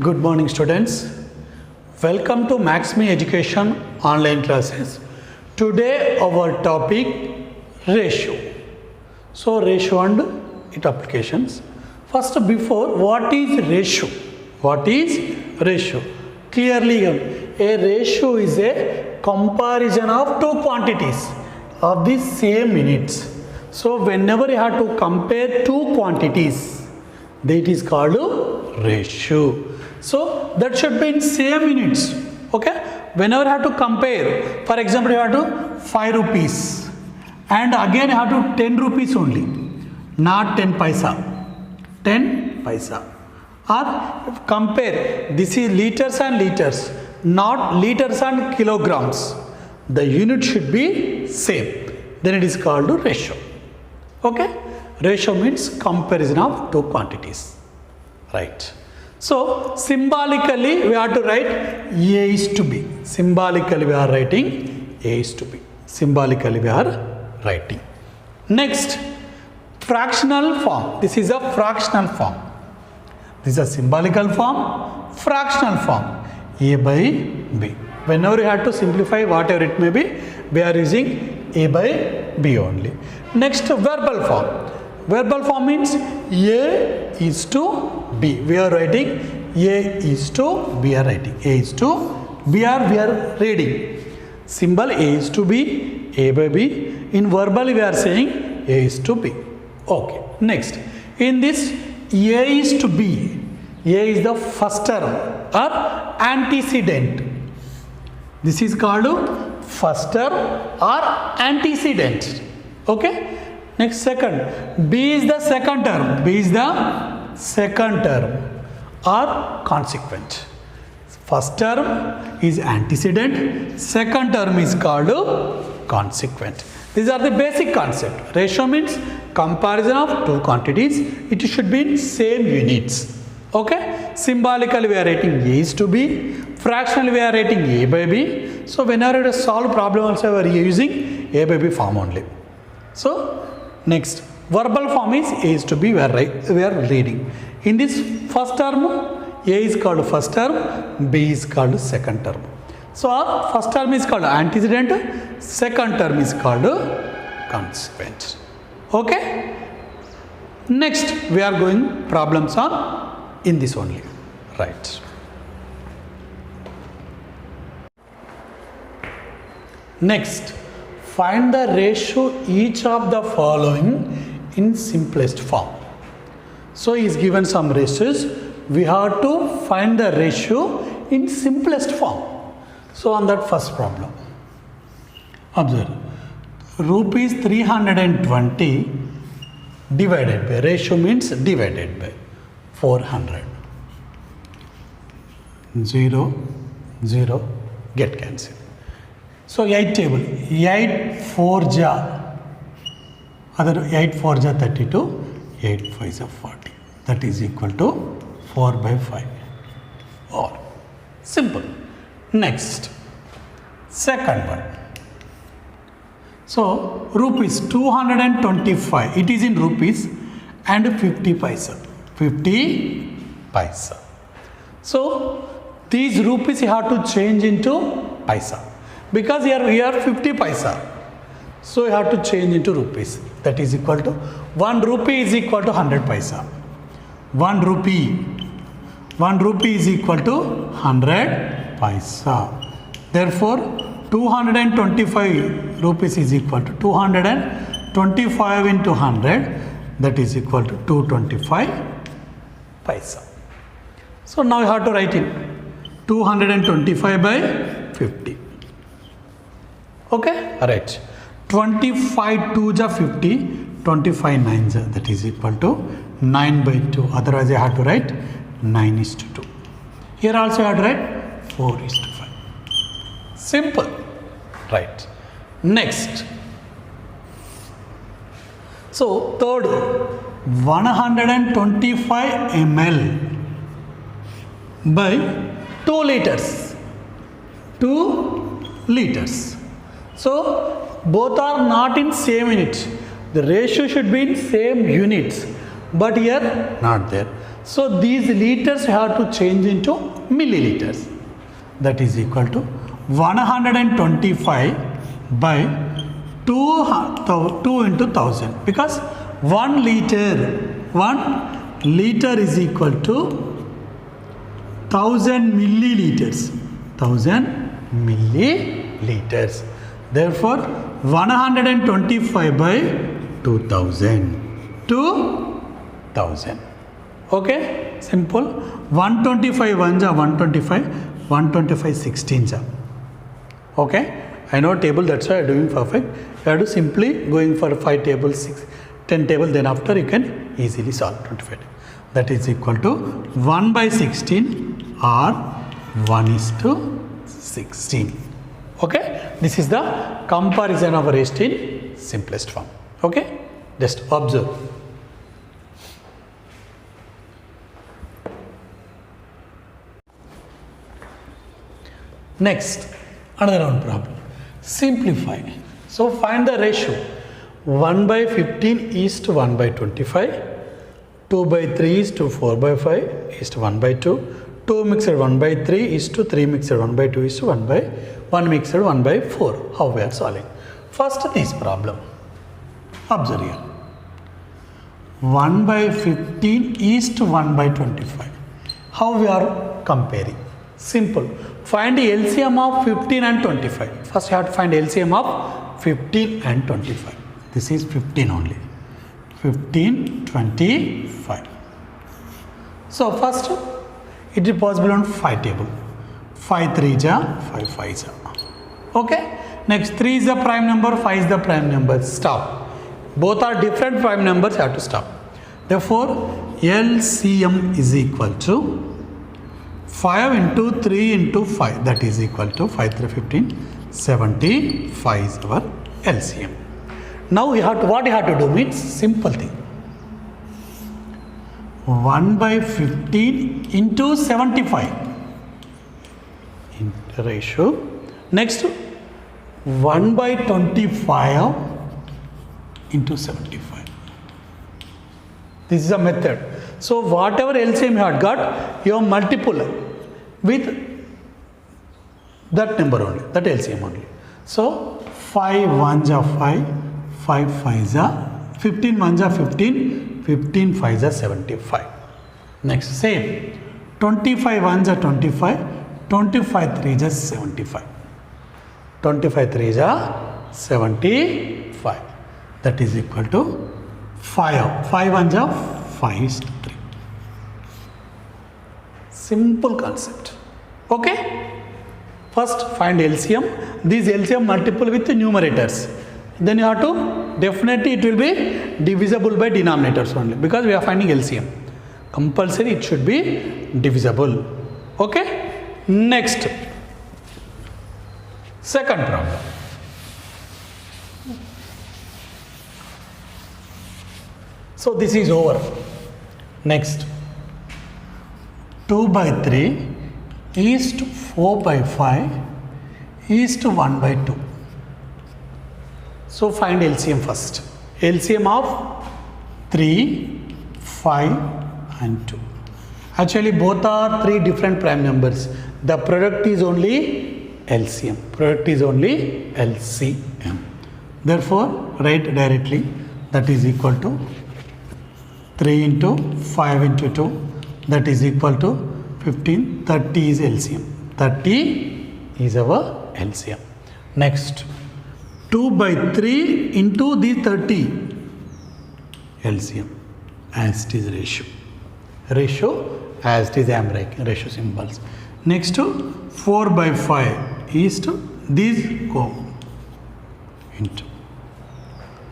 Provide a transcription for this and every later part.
Good morning, students. Welcome to Maxme Education online classes. Today our topic ratio. So ratio and its applications. First, before, what is ratio? What is ratio? Clearly, a ratio is a comparison of two quantities of the same units. So whenever you have to compare two quantities, that is called ratio. So that should be in same units. Okay, whenever you have to compare, for example, you have to 5 rupees and again you have to 10 rupees only, not 10 paisa, 10 paisa. Or compare, this is liters and liters, not liters and kilograms. The unit should be same, then it is called ratio. Okay, ratio means comparison of two quantities, right? So symbolically we have to write A is to B. Symbolically we are writing A is to B. Symbolically we are writing. Next, fractional form. This is a fractional form. This is a symbolical form, fractional form. A by B. Whenever you have to simplify whatever it may be, we are using A by B only. Next, verbal form. Verbal form means A is to B. We are writing A is to B are writing. A is to B are we are reading. Symbol A is to B, A by B. In verbal we are saying A is to B. Okay. Next, in this A is to B, A is the first term or antecedent. This is called first term or antecedent. Okay. Next, second, B is the second term. B is the second term or consequent. First term is antecedent, second term is called consequent. These are the basic concept. Ratio means comparison of two quantities. It should be in same units. Okay. Symbolically we are writing A is to B. Fractionally we are writing A by B. So whenever you solve problem also we are using A by B form only. So next, verbal form is to be we are reading. In this first term, A is called first term, B is called second term. So our first term is called antecedent, second term is called consequent. Okay. Next, we are going problems on in this only. Right. Next, find the ratio each of the following in simplest form. So he is given some ratios. We have to find the ratio in simplest form. So on that first problem, observe, rupees 320 divided by, ratio means divided by 400. 0, 0, get cancelled. So 8 table, 8 4 ja, other 8 4 ja 32, 8 5 ja 40. That is equal to 4 by 5. Or simple. Next, second one. So rupees 225. It is in rupees and 50 paisa. 50 paisa. So these rupees you have to change into paisa. Because here we are 50 paisa, so you have to change into rupees. That is equal to 1 rupee is equal to 100 paisa. 1 rupee is equal to 100 paisa. Therefore, 225 rupees is equal to 225 into 100. That is equal to 225 paisa. So now you have to write it 225 by 50. Okay, alright. 25 2 ja 50, 25 9 ja, that is equal to 9 by 2. Otherwise, I have to write 9 is to 2. Here also I have to write 4 is to 5. Simple, right? Next. So, third, 125 ml by 2 liters. 2 liters. So both are not in same units. The ratio should be in same units, but here not there. So these liters you have to change into milliliters. That is equal to 125 by 2 into 1000, because 1 liter is equal to 1000 milliliters. 1000 milliliters. Therefore 125 by 2000. 2000. Okay, simple. 125 ones are 125, 125 16s are. Okay, I know table, that's why I am doing perfect. You have to simply going for 5 tables, 6, 10 tables, then after you can easily solve 25. That is equal to 1 by 16 or 1:16. Okay, this is the comparison of rest in simplest form. Okay, just observe. Next, another one problem. Simplify. So find the ratio. 1 by 15 is to 1 by 25. 2 by 3 is to 4 by 5 is to 1 by 2. 2 mixed 1 by 3 is to 3 mixed 1 by 2 is to 1 by 1 mixed 1 by 4. How we are solving? First this problem. Observe here. 1 by 15 is to 1 by 25. How we are comparing? Simple. Find the LCM of 15 and 25. First you have to find LCM of 15 and 25. This is 15 only. 15, 25. So first it is possible on 5 table. 5 3s are 5 5s are. Okay. Next 3 is the prime number, 5 is the prime number. Stop. Both are different prime numbers, you have to stop. Therefore LCM is equal to 5 into 3 into 5, that is equal to 5 3 15, 75 is our LCM. Now we have to, what you have to do means simple thing. 1 by 15 into 75 into ratio. Next 1 by 25 into 75. This is a method. So whatever LCM you had got, you have multiple with that number only, that LCM only. So 5 1s are 5, 5 5s are 15 1s are 15, 15 5s are 75. Next same 25 1s are 25, 25 3s are 75. 25 3s are 75. That is equal to 5. 5 1s are 5 is 3. Simple concept. Okay. First find LCM. These LCM multiple with the numerators. Then you have to, definitely it will be divisible by denominators only, because we are finding LCM. Compulsory it should be divisible. Okay. Next. Second problem. So this is over. Next. 2 by 3 is to 4 by 5 is to 1 by 2. So find LCM first. LCM of 3, 5 and 2. Actually both are 3 different prime numbers. The product is only LCM. Product is only LCM. Therefore write directly, that is equal to 3 into 5 into 2, that is equal to 15. 30 is LCM. 30 is our LCM. Next 2 by 3 into the 30 LCM, as it is ratio. Ratio as it is I am writing ratio symbols. Next to 4 by 5 is to these go into.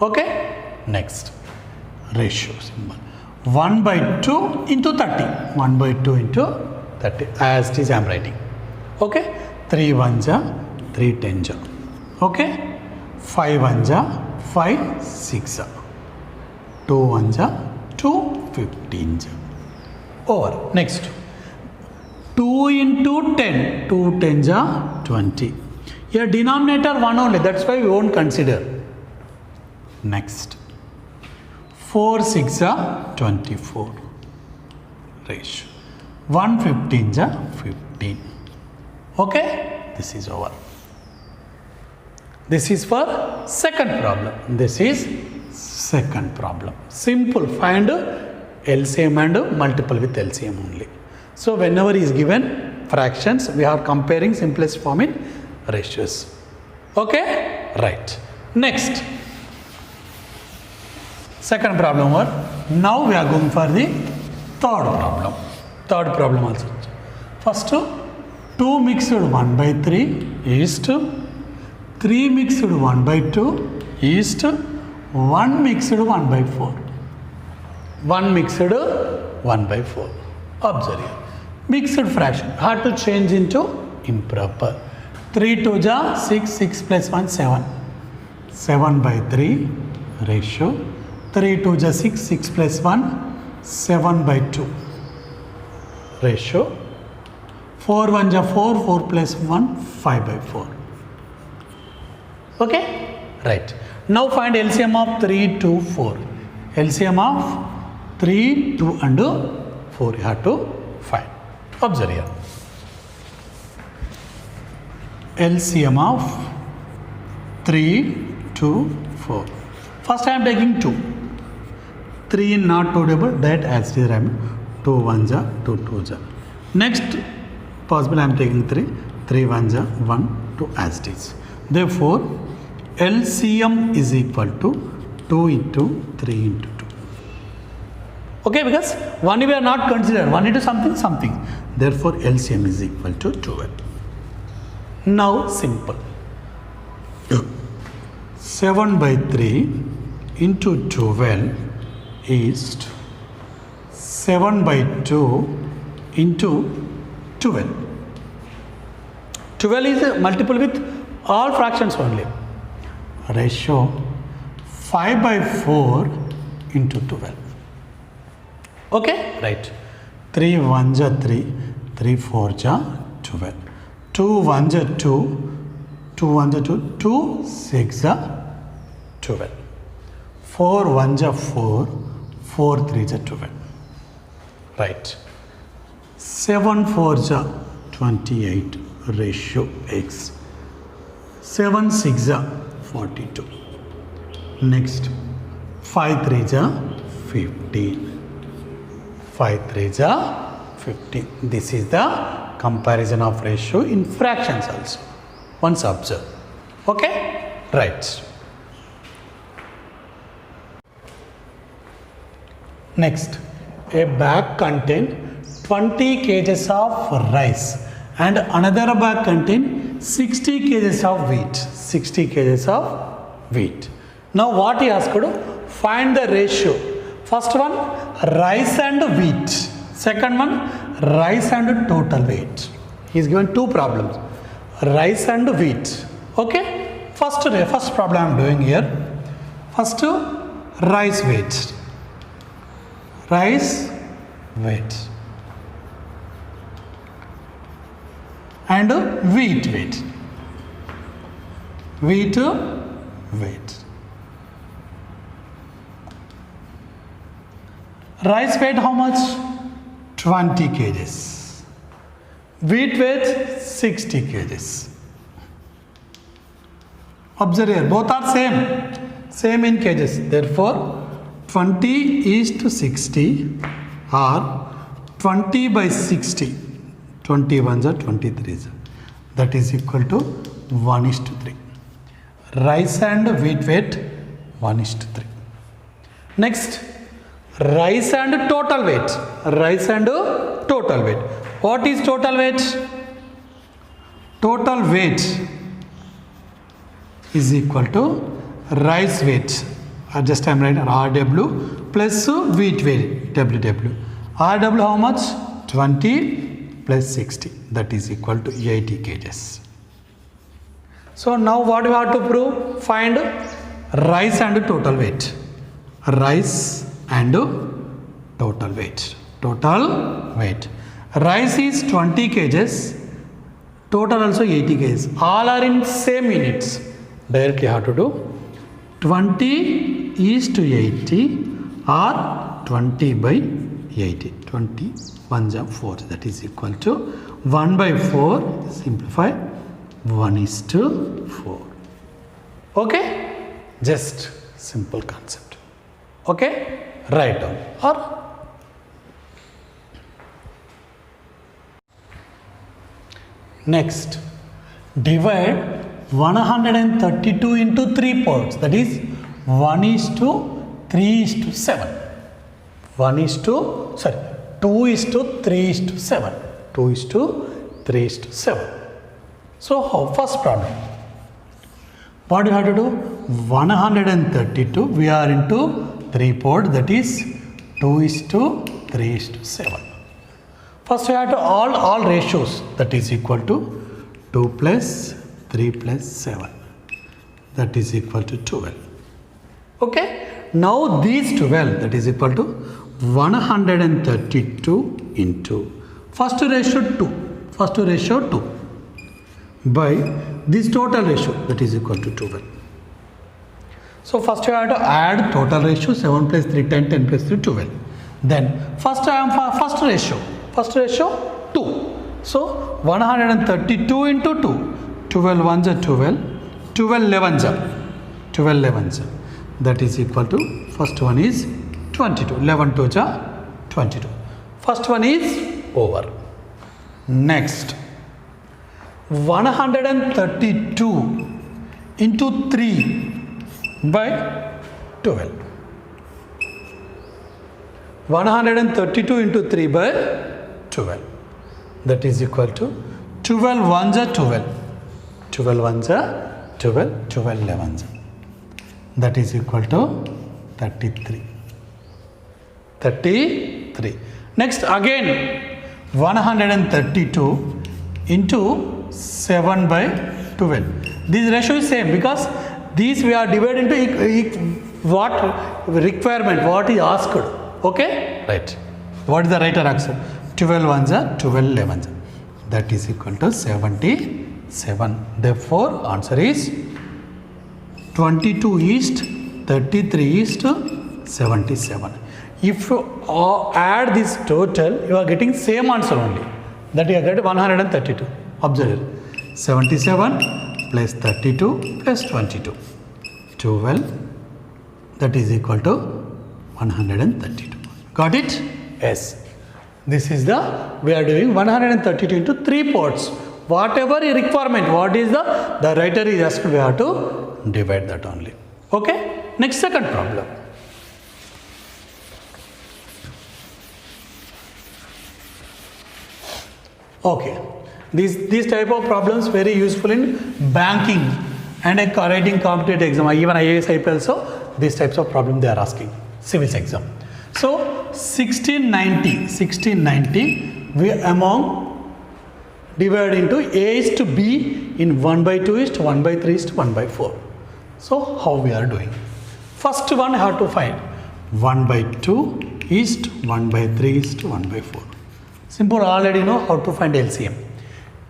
Okay. Next ratio symbol. 1 by 2 into 30. 1 by 2 into 30 as it is I am writing. Okay. 3 1s are 3 10s are. Okay. 5 1s are 5 6 are. 2 1s are 2 15s are. Over. Next. 2 into 10. 2 10s are 20. Here denominator 1 only, that's why we won't consider. Next. 4 6 are 24. ratio. 115 ja 15. Okay, this is over. This is for second problem. This is second problem. Simple, find LCM and multiple with LCM only. So whenever is given fractions, we are comparing simplest form in ratios. Okay, right. Next, second problem over. Now we are going for the third problem. Third problem also. First, 2 mixed 1 by 3 is to 3 mixed 1 by 2 is to 1 mixed 1 by 4. 1 mixed 1 by 4. Observe here. Mixed fraction. Hard to change into improper. 3 2 ja 6, 6 plus 1 7. 7 by 3 ratio. 3 2 ja 6, 6 plus 1 7 by 2 ratio. 4 1 ja 4, 4 plus 1 5 by 4. Okay, right. Now find LCM of 3, 2, 4. LCM of 3, 2 and 4 you have to find. Observe here. LCM of 3, 2, 4. First I am taking 2. 3 not 2 double, that as it is I am 2 1 ja 2 2 ja. Next possible I am taking 3. 3 1 ja 1 2 as it is. Therefore LCM is equal to 2 into 3 into 2. Okay, because 1 we are not considered, 1 into something something. Therefore LCM is equal to 12. Now simple. 7 by 3 into 12 is 7 by 2 into 12. 12 is a multiple with all fractions only. Ratio 5 by 4 into 12. Okay, right. 3 1 ja 3, 3 4 ja 12. 2 1 ja 2, 2 1 ja 2, 2 6 ja 12. 4 1 ja 4, 4 3 ja 12. Right. 7 4 ja 28 ratio x. 7 6 ja 42. Next 5 3 ja 15. 5 3 ja 15. This is the comparison of ratio in fractions also. Once observe. Okay, right. Next, a bag contain 20 kgs of rice and another bag contain 60 kgs of wheat. 60 kgs of wheat. Now what he asked, find the ratio. First one, rice and wheat. Second one, rice and total weight. He is given two problems, rice and wheat. Okay, first problem I am doing here. First, rice weight. Rice weight and wheat weight. Wheat weight. Rice weight how much? 20 kgs. Wheat weight 60 kgs. Observe here, both are same in kgs. Therefore 20 is to 60 or 20 by 60. 20 ones are 23. That is equal to 1 is to 3. Rice and wheat weight 1 is to 3. Next, rice and total weight. Rice and total weight. What is total weight? Total weight is equal to rice weight. Just I am writing RW plus wheat weight WW. RW how much? 20 plus 60. That is equal to 80 kgs. So now what we have to prove? Find rice and total weight. Rice and total weight. Total weight. Rice is 20 kgs. Total also 80 kgs. All are in same units. Directly how to do? 20 is to 80 or 20 by 80. 20 1s are 4. That is equal to 1 by 4. Simplify. 1:4. Okay? Just simple concept. Okay? Write down. Or next, divide 132 into 3 parts. That is 1:3:7. 2:3:7. 2:3:7. So how first problem? What you have to do? 132 we are into 3 parts, that is 2:3:7. First you have to all ratios, that is equal to 2 plus 3 plus 7, that is equal to 12. Okay, now these 12, that is equal to 132 into first ratio 2 by this total ratio, that is equal to 12. So first you have to add total ratio 7 plus 3 10, 10 plus 3 12. Then first ratio 2. So 132 into 2. 12 1s are 12. 12 11s are 12 11s are. That is equal to, first one is 22. 11 2s are 22. First one is over. Next, 132 into 3 by 12. 132 into 3 by 12. That is equal to 12 1s are 12. 12 1s are 12. 12 11s are. That is equal to 33. 33. Next again 132 into 7 by 12. This ratio is same because these we are divided into what requirement, what is asked. Okay? Right. What is the right answer? 12 1s are 12 11s. That is equal to 77. Therefore, answer is 22 east 33 east 77. If you add this total, you are getting same answer only. That you are getting 132. Observe. 77 plus 32 plus 22. 12. That is equal to 132. Got it? Yes. This is we are doing 132 into 3 parts. Whatever requirement, what is the writer is asked, we have to divide that only. Okay? Next, second problem. Okay. These type of problems very useful in banking and writing competitive exam. Even IAS, IPL, so these types of problem they are asking. Civils exam. So 1690 we among divide into A is to B in 1 by 2 is to 1 by 3 is to 1 by 4. So how we are doing? First one have to find 1 by 2 is to 1 by 3 is to 1 by 4. Simple, already know how to find LCM.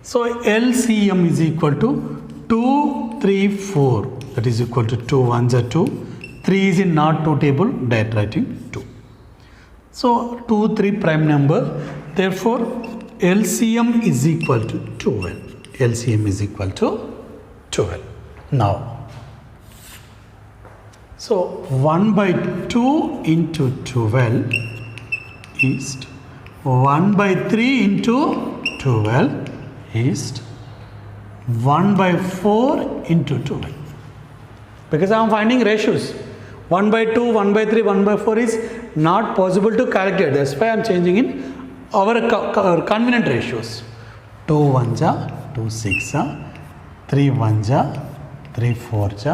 So LCM is equal to 2 3 4, that is equal to 2 1s are 2, 3 is in not 2 table, direct writing 2. So 2 3 prime number, therefore LCM is equal to 12. LCM is equal to 12. Now, so 1 by 2 into 12 is 1 by 3 into 12 is 1 by 4 into 12. Because I am finding ratios. 1 by 2, 1 by 3, 1 by 4 is not possible to calculate. That's why I am changing in our convenient ratios. 2 1s are 2 6s, 3 1s are 3 4s,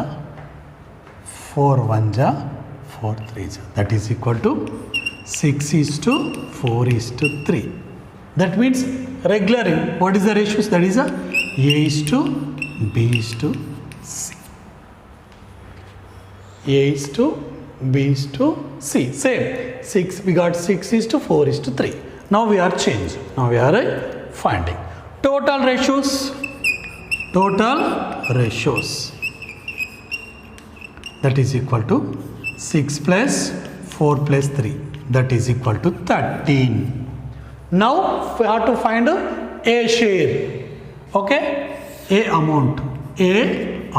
4 1s are 4 3s. That is equal to 6 is to 4 is to 3. That means regular. What is the ratios? That is A is to B is to C. A is to B is to C. Same. 6, we got 6 is to 4 is to 3. Now we are changing. Now we are finding. Total ratios. That is equal to 6 plus 4 plus 3. that is equal to 13. Now we have to find a share. Okay, a amount. A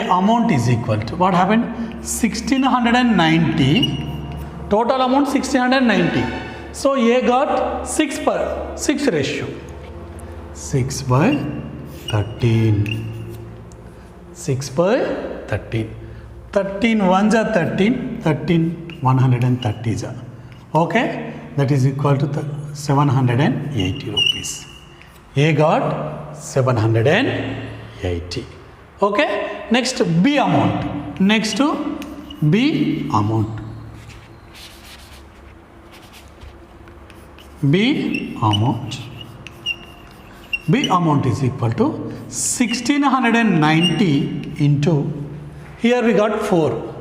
amount is equal to what happened? 1690. Total amount 1690. So A got 6 ratio. 6 by 13. 6 by 13. 13 ones are 13. 13 130s are. Okay, that is equal to 780 rupees. A got 780. Okay, next B amount. Next to B amount. B amount is equal to 1690 into, here we got 4.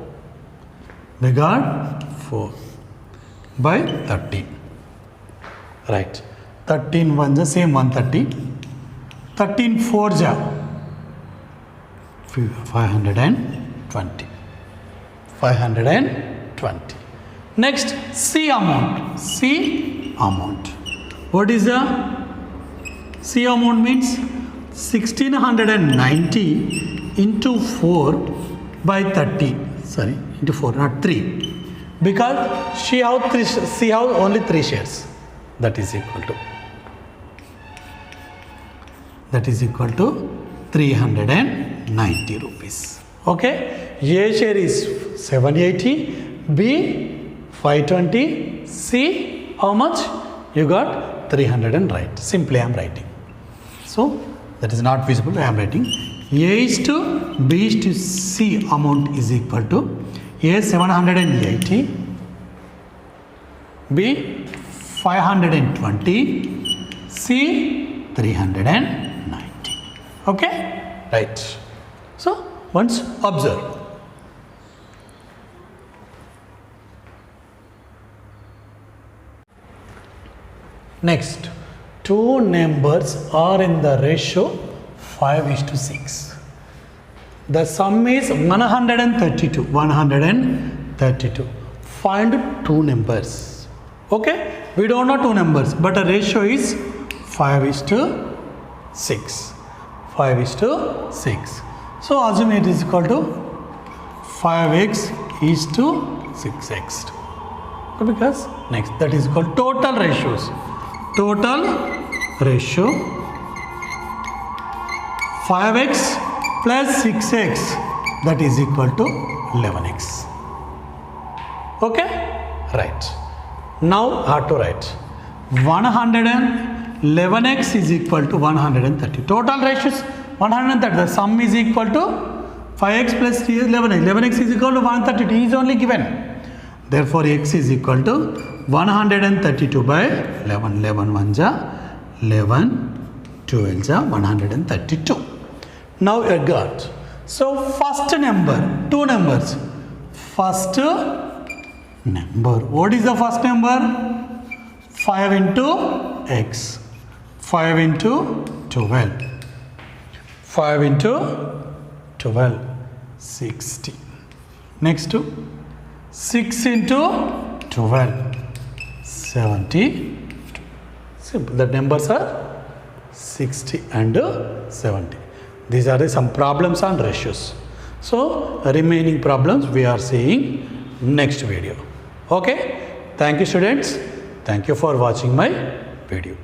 We got 4 by 13. Right. 13 ones the same 130. 13 fours are 520. 520. Next C amount. C amount. What is the C amount means? 1690 into 4 by 30. Sorry, into 4, not 3. Because she has only 3 shares. That is equal to 390 rupees. Okay, A share is 780, B 520, C how much? You got 300 and right. Simply I am writing. So that is not visible, I am writing. A is to B is to C amount is equal to A 780, B 520, C 390. Okay, right. So once observe. Next, two numbers are in the ratio 5:6. The sum is 132. 132. Find two numbers. Okay, we don't know two numbers, but the ratio is 5:6. 5:6. So assume it is equal to 5x is to 6x. Because next, that is called total ratios. Total ratio 5x plus 6x, that is equal to 11x. Okay, right. Now how to write? 111x is equal to 130. Total ratios 130. The sum is equal to 5x plus 3 is 11x. 11x is equal to 132. It is only given. Therefore, x is equal to 132 by 11. 11 ones are 11, 12 are 132. Now I got. So first number, two numbers. First number. What is the first number? 5 into x. 5 into 12. 5 into 12. 60. Next to 6 into 12. 70. Simple. The numbers are 60 and 70. These are some problems on ratios. So remaining problems we are seeing next video. Okay. Thank you students. Thank you for watching my video.